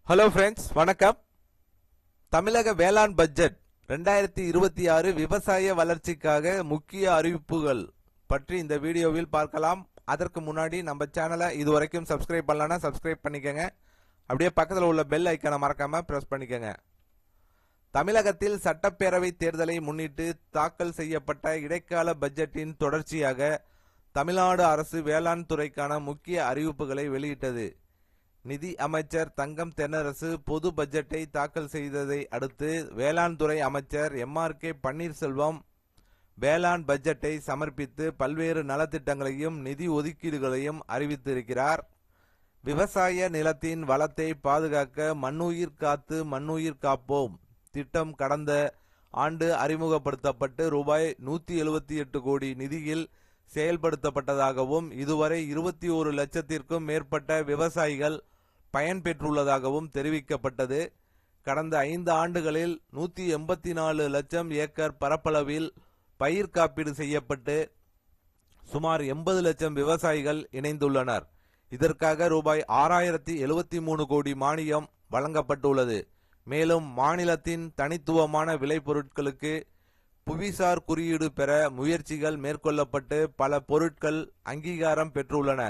Hello friends, வணக்கம். தமிழக வேளாண் பட்ஜெட் 2026 விவசாய வளர்ச்சிக்காக முக்கிய அறிவிப்புகள் பற்றி இந்த வீடியோவில் பார்க்கலாம். அதற்கு முன்னாடி நம்ம சேனலை இதுவரைக்கும் சப்ஸ்கிரைப் பண்ணலன்னா சப்ஸ்கிரைப் பண்ணிக்கங்க. அப்படியே பக்கத்தில் உள்ள பெல் ஐக்கானை மறக்காம பிரஸ் பண்ணிக்கங்க. தமிழகத்தில் சட்டப்பேரவை தேர்தலை முன்னிட்டு தாக்கல் செய்யப்பட்ட இடைக்கால பட்ஜெட்டின் தொடர்ச்சியாக தமிழ்நாடு அரசு வேளாண் துறைக்கான முக்கிய அறிவிப்புகளை வெளியிட்டது. நிதி அமைச்சர் தங்கம் தென்னரசு பொது பட்ஜெட்டை தாக்கல் செய்ததை அடுத்து வேளாண் துறை அமைச்சர் MRK பன்னீர்செல்வம் வேளாண் பட்ஜெட்டை சமர்ப்பித்து பல்வேறு நலத்திட்டங்களையும் நிதி ஒதுக்கீடுகளையும் அறிவித்திருக்கிறார். விவசாய நிலத்தின் வளத்தை பாதுகாக்க மண்ணுயிர் காத்து மண்ணுயிர் காப்போம் திட்டம் கடந்த ஆண்டு அறிமுகப்படுத்தப்பட்டு ரூபாய் 178 கோடி நிதியில் செயல்படுத்தப்பட்டதாகவும் இதுவரை 21 லட்சத்திற்கும் மேற்பட்ட விவசாயிகள் பயன்பெற்றுள்ளதாகவும் தெரிவிக்கப்பட்டது. கடந்த 5 ஆண்டுகளில் 184 லட்சம் ஏக்கர் பரப்பளவில் பயிர் காப்பீடு செய்யப்பட்டு சுமார் 80 லட்சம் விவசாயிகள் இணைந்துள்ளனர். இதற்காக ரூபாய் 6073 கோடி மானியம் வழங்கப்பட்டுள்ளது. மேலும் மாநிலத்தின் தனித்துவமான விளைபொருட்களுக்கு புவிசார் குறியீடு பெற முயற்சிகள் மேற்கொள்ளப்பட்டு பல பொருட்கள் அங்கீகாரம் பெற்றுள்ளன.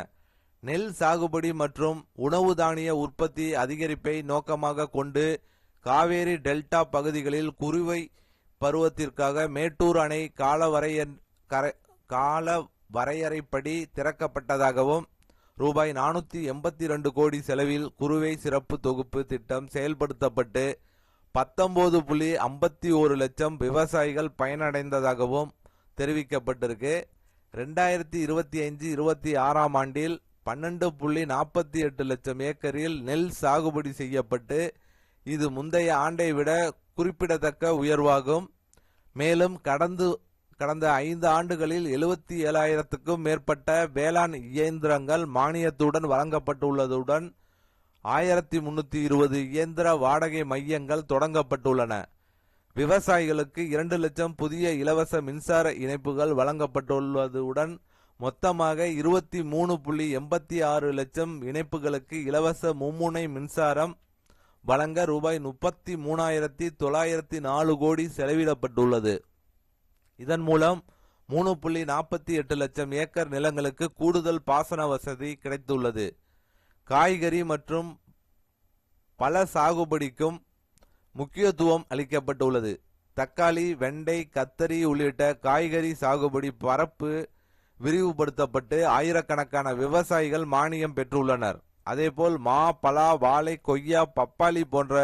நெல் சாகுபடி மற்றும் உணவு தானிய உற்பத்தி அதிகரிப்பை நோக்கமாக கொண்டு காவேரி டெல்டா பகுதிகளில் குறுவை பருவத்திற்காக மேட்டூர் அணை கால வரையறைப்படி திறக்கப்பட்டதாகவும் ரூபாய் 482 கோடி செலவில் குறுவை சிறப்பு தொகுப்பு திட்டம் செயல்படுத்தப்பட்டு 19.51 லட்சம் விவசாயிகள் பயனடைந்ததாகவும் தெரிவிக்கப்பட்டிருக்கு. 2025-26 ஆண்டில் 12.48 லட்சம் ஏக்கரில் நெல் சாகுபடி செய்யப்பட்டு இது முந்தைய ஆண்டை விட குறிப்பிடத்தக்க உயர்வாகும். மேலும் கடந்த 5 ஆண்டுகளில் 77,000க்கும் மேற்பட்ட வேளாண் இயந்திரங்கள் மானியத்துடன் வழங்கப்பட்டுள்ளதுடன் 1320 இயந்திர வாடகை மையங்கள் தொடங்கப்பட்டுள்ளன. விவசாயிகளுக்கு 2 லட்சம் புதிய இலவச மின்சார இணைப்புகள் வழங்கப்பட்டுள்ளதுடன் மொத்தமாக 23.86 லட்சம் இணைப்புகளுக்கு இலவச மும்முனை மின்சாரம் வழங்க ரூபாய் 33,904 கோடி செலவிடப்பட்டுள்ளது. இதன் மூலம் 3.48 லட்சம் ஏக்கர் நிலங்களுக்கு கூடுதல் பாசன வசதி கிடைத்துள்ளது. காய்கறி மற்றும் பல சாகுபடிக்கும் முக்கியத்துவம் அளிக்கப்பட்டுள்ளது. தக்காளி, வெண்டை, கத்தரி உள்ளிட்ட காய்கறி சாகுபடி பரப்பு விரிவுபடுத்தப்பட்டு ஆயிரக்கணக்கான விவசாயிகள் மானியம் பெற்றுள்ளனர். அதேபோல் மா, பலா, வாழை, கொய்யா, பப்பாளி போன்ற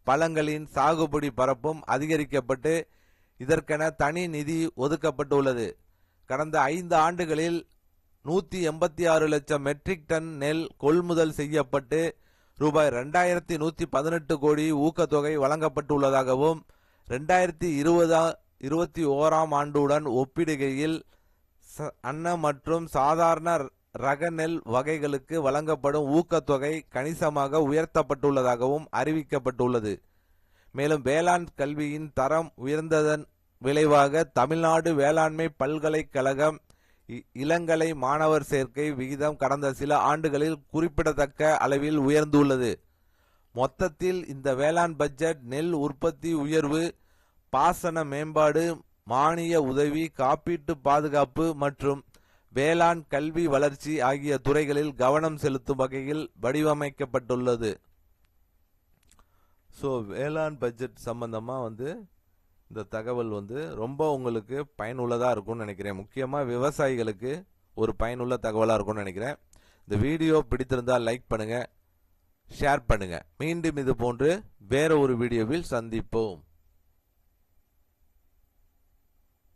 பழங்களின் சாகுபடி பரப்பும் அதிகரிக்கப்பட்டு இதற்கென தனி நிதி ஒதுக்கப்பட்டுள்ளது. கடந்த 5 ஆண்டுகளில் 186 லட்சம் மெட்ரிக் டன் நெல் கொள்முதல் செய்யப்பட்டு ரூபாய் 2118 கோடி ஊக்கத்தொகை வழங்கப்பட்டுள்ளதாகவும் 2020-21 ஆண்டுடன் ஒப்பிடுகையில் அன்ன மற்றும் சாதாரண ரக நெல் வகைகளுக்கு வழங்கப்படும் ஊக்கத்தொகை கணிசமாக உயர்த்தப்பட்டுள்ளதாகவும் அறிவிக்கப்பட்டுள்ளது. மேலும் வேளாண் கல்வியின் தரம் உயர்ந்ததன் விளைவாக தமிழ்நாடு வேளாண்மை பல்கலைக்கழகம் இளங்கலை மாணவர் சேர்க்கை விகிதம் கடந்த சில ஆண்டுகளில் குறிப்பிடத்தக்க அளவில் உயர்ந்துள்ளது. மொத்தத்தில் இந்த வேளாண் பட்ஜெட் நெல் உற்பத்தி உயர்வு, பாசன மேம்பாடு, மானிய உதவி, காப்பீட்டு பாதுகாப்பு மற்றும் வேளாண் கல்வி வளர்ச்சி ஆகிய துறைகளில் கவனம் செலுத்தும் வகையில் வடிவமைக்கப்பட்டுள்ளது. ஸோ வேளாண் பட்ஜெட் சம்பந்தமா இந்த தகவல் ரொம்ப உங்களுக்கு பயனுள்ளதாக இருக்கும்னு நினைக்கிறேன். முக்கியமாக விவசாயிகளுக்கு ஒரு பயனுள்ள தகவலாக இருக்கும்னு நினைக்கிறேன். இந்த வீடியோ பிடித்திருந்தால் லைக் பண்ணுங்க, ஷேர் பண்ணுங்க. மீண்டும் இது போன்று வேற ஒரு வீடியோவில் சந்திப்போம்.